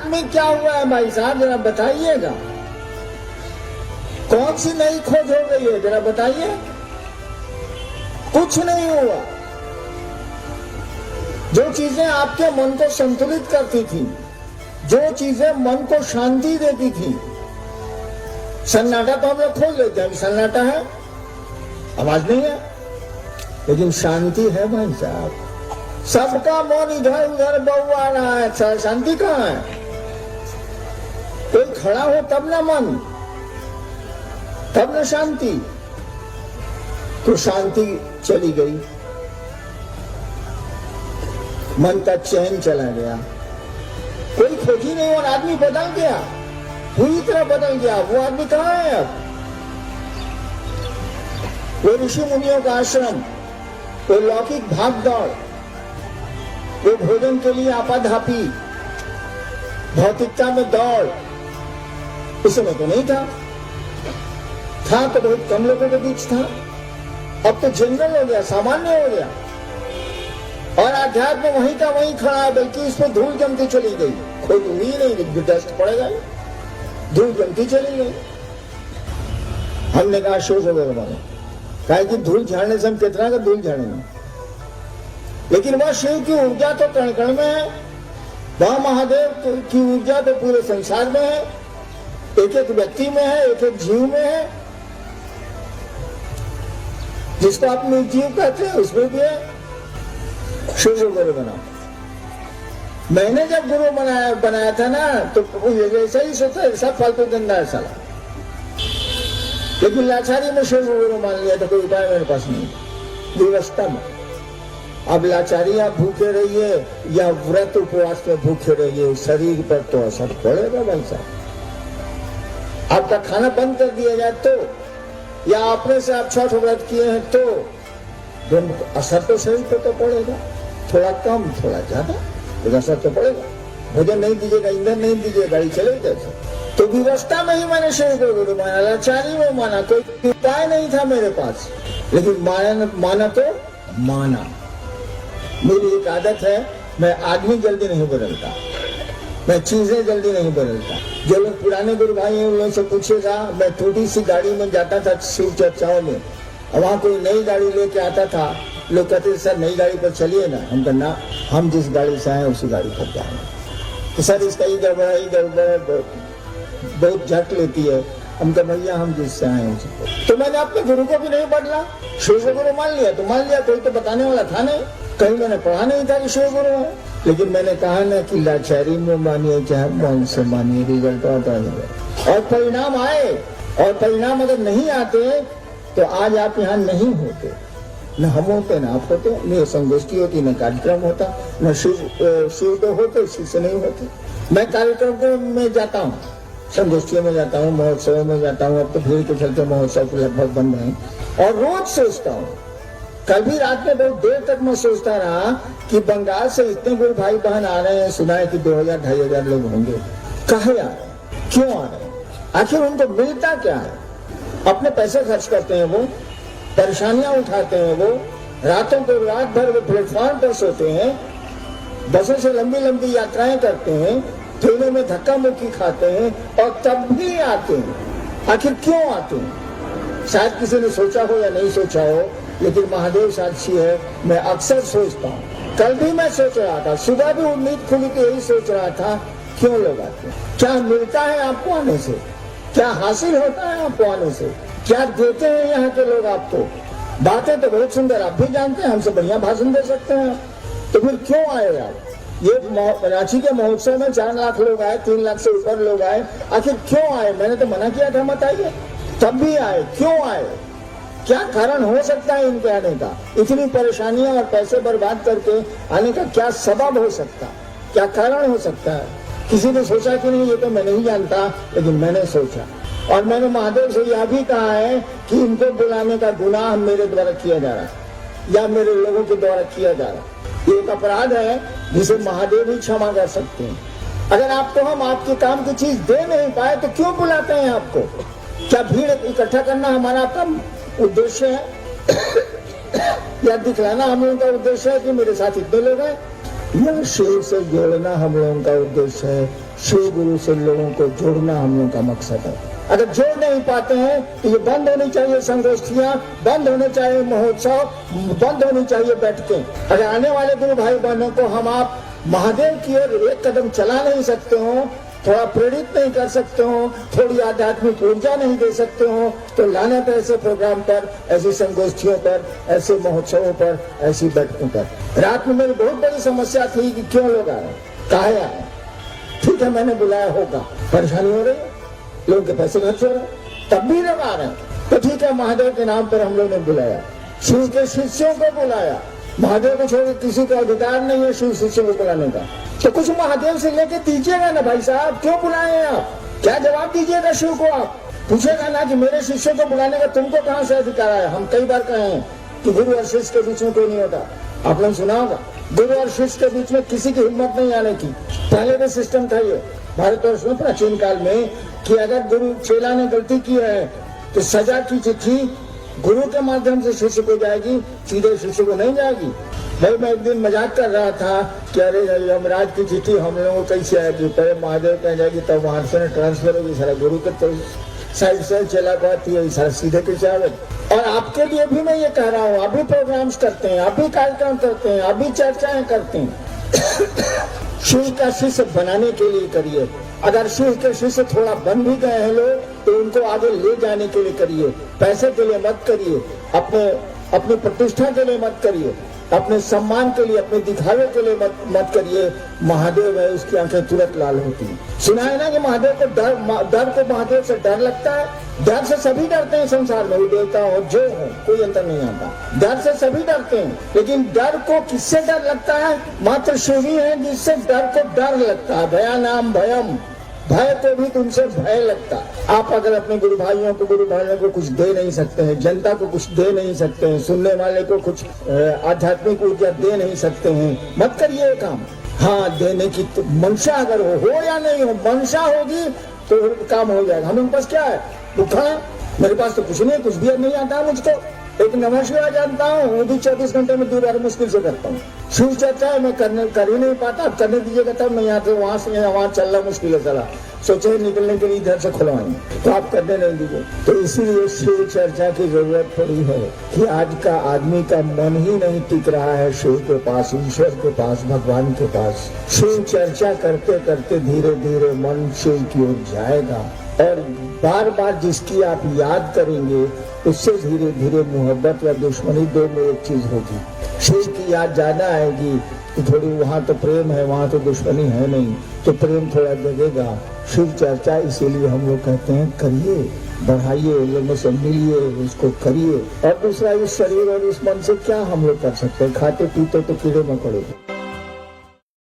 रात में क्या हुआ है भाई साहब, जरा बताइएगा। कौन सी नई खोज हो गई है, जरा बताइए। कुछ नहीं हुआ। जो चीजें आपके मन को संतुलित करती थी, जो चीजें मन को शांति देती थी, सन्नाटा तो हम लोग खोज लेते हैं, सन्नाटा है, आवाज नहीं है, लेकिन शांति है भाई साहब। सबका मन इधर उधर बउआ रहा है, शांति कहाँ है? कोई खड़ा हो तब ना मन, तब ना शांति। तो शांति चली गई, मन का चैन चला गया, कोई खोज ही नहीं, और आदमी बदल गया, पूरी तरह बदल गया। वो आदमी कहाँ है अब? वो ऋषि मुनियों का आश्रम, वो लौकिक भाग दौड़, वो भोजन के लिए आपाधापी, भौतिकता में दौड़, उस समय तो नहीं था तो बहुत कम लोगों के बीच था। अब तो जनरल हो गया, सामान्य हो गया, और आध्यात्म वहीं का वहीं खड़ा है, बल्कि इसमें धूल जमती चली गई। कोई उम्मीद नहीं, डस्ट पड़ेगा, धूल जमती चली गई। हमने कहा शोष हो गया, कहा कि धूल झाड़ने से हम कितना का धूल झाड़ेंगे, लेकिन वह शिव की ऊर्जा तो कण कण में है, वह महादेव की ऊर्जा तो पूरे संसार में है, एक एक व्यक्ति में है, एक एक जीव में है। जिसको आप निर्जीव कहते हैं उसमें भी है। शिव गुरु बनाओ। मैंने जब गुरु बनाया था ना, तो ऐसा ही सोचा, सब फालतू धंधा है साला, लेकिन लाचारी में शिव गुरु मान लिया था, कोई उपाय मेरे पास नहीं, विवस्था में। अब लाचारी आप भूखे रहिए या व्रत उपवास में भूखे रहिए, शरीर पर तो असर पड़ेगा भाई साहब। आपका खाना बंद कर दिया जाए तो, या अपने से आप छठ व्रत किए हैं तो असर तो शरीर पर तो पड़ेगा, थोड़ा कम थोड़ा ज्यादा, लेकिन असर तो पड़ेगा। भोजन नहीं दीजिएगा, ईंधन नहीं दीजिएगा, गाड़ी चलेगी कैसे? तो व्यवस्था में ही मैंने शरीर को गुरु माना, लाचारी में माना, कोई उपाय नहीं था मेरे पास, लेकिन माना तो माना। मेरी एक आदत है, मैं आदमी जल्दी नहीं बदलता, मैं चीजें जल्दी नहीं बदलता। जो लोग पुराने गुरु भाई हैं उन लोगों से पूछेगा, मैं छोटी सी गाड़ी में जाता था शिव चर्चाओं में, और वहां कोई नई गाड़ी लेके आता था, लोग कहते सर नई गाड़ी पर चलिए ना, हम कहना हम जिस गाड़ी से आए उसी गाड़ी पर जाएंगे। तो सर इसका गड़बड़ बहुत झट लेती है, हम कह भैया हम जिससे आए उसी। तो मैंने अपने गुरु को भी नहीं बदला, शिव गुरु मान लिया तो मान लिया, कोई तो बताने वाला था नहीं, कहीं मैंने पढ़ा नहीं था कि शिव गुरु है। लेकिन मैंने कहा ना कि लाचारी में मानिए चाहे मन से मानिए, रिजल्ट आता है और परिणाम आए। और परिणाम अगर नहीं आते तो आज आप यहाँ नहीं होते, न हम होते न आप होते, न संगोष्ठी होती, न कार्यक्रम होता, न शिव तो होते, शिव से नहीं होते। मैं कार्यक्रम में जाता हूँ, संगोष्ठियों में जाता हूँ, महोत्सव में जाता हूँ, अब तो भीड़ के चलते महोत्सव लगभग बंद है, और रोज सोचता हूँ। कल भी रात में बहुत देर तक मैं सोचता रहा कि बंगाल से इतने गुरु भाई बहन आ रहे हैं, सुना है कि 2000-2500 लोग होंगे, कहे आ रहे हैं, क्यों आ रहे हैं, आखिर उनको मिलता क्या है? अपने पैसे खर्च करते हैं वो, परेशानियां उठाते हैं वो, रातों को रात भर वो प्लेटफॉर्म पर सोते हैं, बसों से लंबी लंबी यात्राएं करते हैं, ट्रेनों में धक्का मुक्की खाते हैं, और तब भी आते हैं। आखिर क्यों आते हैं? शायद किसी ने सोचा हो या नहीं सोचा हो, लेकिन महादेव साक्षी है, मैं अक्सर सोचता हूँ। कल भी मैं सोच रहा था, सुबह भी उम्मीद खुली के यही सोच रहा था, क्यों लोग आते हैं? क्या मिलता है आपको आने से? क्या हासिल होता है आपको आने से? क्या देते हैं यहाँ के लोग आपको? बातें तो बहुत सुंदर, आप भी जानते हैं, हमसे बढ़िया भाषण दे सकते हैं, तो फिर क्यों आए आप? ये रांची के महोत्सव में 4 लाख लोग आए, 3 लाख से ऊपर लोग आए, आखिर क्यों आए? मैंने तो मना किया था मत आइए, तब भी आए, क्यों आए? क्या कारण हो सकता है इनके आने का? इतनी परेशानियां और पैसे बर्बाद करके आने का क्या सबब हो सकता, क्या कारण हो सकता है? किसी ने सोचा कि नहीं, ये तो मैं नहीं जानता, लेकिन मैंने सोचा, और मैंने महादेव से यह भी कहा है कि इनको बुलाने का गुनाह मेरे द्वारा किया जा रहा है या मेरे लोगों के द्वारा किया जा रहा है। ये एक अपराध है जिसे महादेव ही क्षमा कर सकते हैं। अगर आपको हम आपके काम की चीज दे नहीं पाए तो क्यों बुलाते हैं आपको? क्या भीड़ इकट्ठा करना हमारा आपका उद्देश्य है या दिखलाना हम लोगों का उद्देश्य है कि मेरे साथ इतने लोग हैं? यह शिव से जोड़ना हम लोगों का उद्देश्य है, शिव गुरु से लोगों को जोड़ना हम लोगों का मकसद है। अगर जोड़ नहीं पाते हैं तो ये बंद होनी चाहिए संगोष्ठियां, बंद होने चाहिए महोत्सव, बंद होनी चाहिए बैठकें। अगर आने वाले गुरु भाई बहनों को हम आप महादेव की ओर एक कदम चला नहीं सकते हो, थोड़ा प्रेरित नहीं कर सकते हो, थोड़ी आध्यात्मिक ऊर्जा नहीं दे सकते हो, तो लानत है ऐसे प्रोग्राम पर, ऐसी संगोष्ठियों पर, ऐसे महोत्सवों पर, ऐसी बैठकों पर। रात में मेरी बहुत बड़ी समस्या थी कि क्यों लोग आए, काहे आए। ठीक है, मैंने बुलाया होगा, परेशानी हो रही है, लोगों के पैसे खर्च हो रहे, तब भी लोग आ रहे हैं, तो ठीक है, महादेव के नाम पर हम लोग ने बुलाया, शिव के शिष्यों को बुलाया। महादेव को छोड़ किसी का अधिकार नहीं है शिव शिष्यों को बुलाने का, तो कुछ महादेव से लेके दीजिएगा ना भाई साहब, क्यों बुलाए हैं आप? क्या जवाब दीजिएगा शिव को? आप पूछेगा ना कि मेरे शिष्यों को बुलाने का तुमको कहां से अधिकार आया? हम कई बार कहे हैं कि गुरु और शिष्य के बीच में कोई नहीं होता, आप लोग सुना होगा, गुरु और शिष्य के बीच में किसी की हिम्मत नहीं आने की। पहले भी सिस्टम था ये भारतवर्ष में प्राचीन काल में कि अगर गुरु चेला ने गलती की है तो सजा की चिट्ठी गुरु के माध्यम से शिष्य को जाएगी, सीधे शिष्य को नहीं जाएगी। भाई मैं एक दिन मजाक कर रहा था कि अरे यमराज की चिट्ठी हम लोगों को कैसे आएगी, पहले महादेव कह जाएगी तब वहां से ट्रांसफर होगी, सारा गुरु के तो साइड से चला पाती है, सारा सीधे कैसे आवे। और आपके लिए भी मैं ये कह रहा हूँ, आप भी प्रोग्राम्स करते हैं, आप भी कार्यक्रम करते हैं, आप भी चर्चाएं करते हैं, शिव का शिष्य बनाने के लिए करिए। अगर शिव के शिष्य थोड़ा बन भी गए हैं लोग तो उनको आगे ले जाने के लिए करिए, पैसे के लिए मत करिए, अपनी प्रतिष्ठा के लिए मत करिए, अपने सम्मान के लिए, अपने दिखावे के लिए मत करिए। महादेव है, उसकी आंखें तुरंत लाल होती हैं। सुना है ना कि महादेव को डर को महादेव से डर लगता है। डर से सभी डरते हैं संसार में, वो देवता हो जो हो, कोई अंतर नहीं आता। डर से सभी डरते हैं, लेकिन डर को किससे डर लगता है? मात्र शिव ही है जिससे डर को डर लगता है। भयानाम भयम, भय को भी तुमसे भय लगता। आप अगर अपने गुरु भाइयों को, गुरु भाइयों को कुछ दे नहीं सकते हैं, जनता को कुछ दे नहीं सकते हैं, सुनने वाले को कुछ आध्यात्मिक ऊर्जा दे नहीं सकते हैं, मत करिए ये काम। हाँ, देने की तो मंशा अगर हो या नहीं हो, मंशा होगी तो काम हो जाएगा। हमें पास क्या है? दुखा है, मेरे पास तो कुछ नहीं, कुछ भी नहीं आता मुझको। एक नमः शिवाय जानता हूँ, वो भी 24 घंटे में 2 बार मुश्किल से करता हूँ। शिव चर्चा मैं कर ही नहीं पाता, अब करने दीजिएगा तब मैं यहाँ से वहाँ चलना मुश्किल है। चला सोचे निकलने के लिए इधर से खुलवाएंगे तो आप करने नहीं दीजिए। तो इसीलिए शिव चर्चा की जरूरत पड़ी है कि आज का आदमी का मन ही नहीं टिक रहा है शिव के पास, ईश्वर के पास, भगवान के पास। शिव चर्चा करते करते धीरे धीरे मन शिव की ओर जाएगा और बार बार जिसकी आप याद करेंगे उससे धीरे धीरे मोहब्बत या दुश्मनी दो में एक चीज होगी। शिव की याद ज्यादा आएगी तो थोड़ी वहाँ तो प्रेम है, वहाँ तो दुश्मनी है नहीं, तो प्रेम थोड़ा जगेगा। शिव चर्चा इसीलिए हम लोग कहते हैं करिए, बढ़ाइए, लोगों से मिलिए, उसको करिए। और दूसरा, इस शरीर और इस मन से क्या हम लोग कर सकते हैं? खाते पीते तो कीड़े मकोड़े।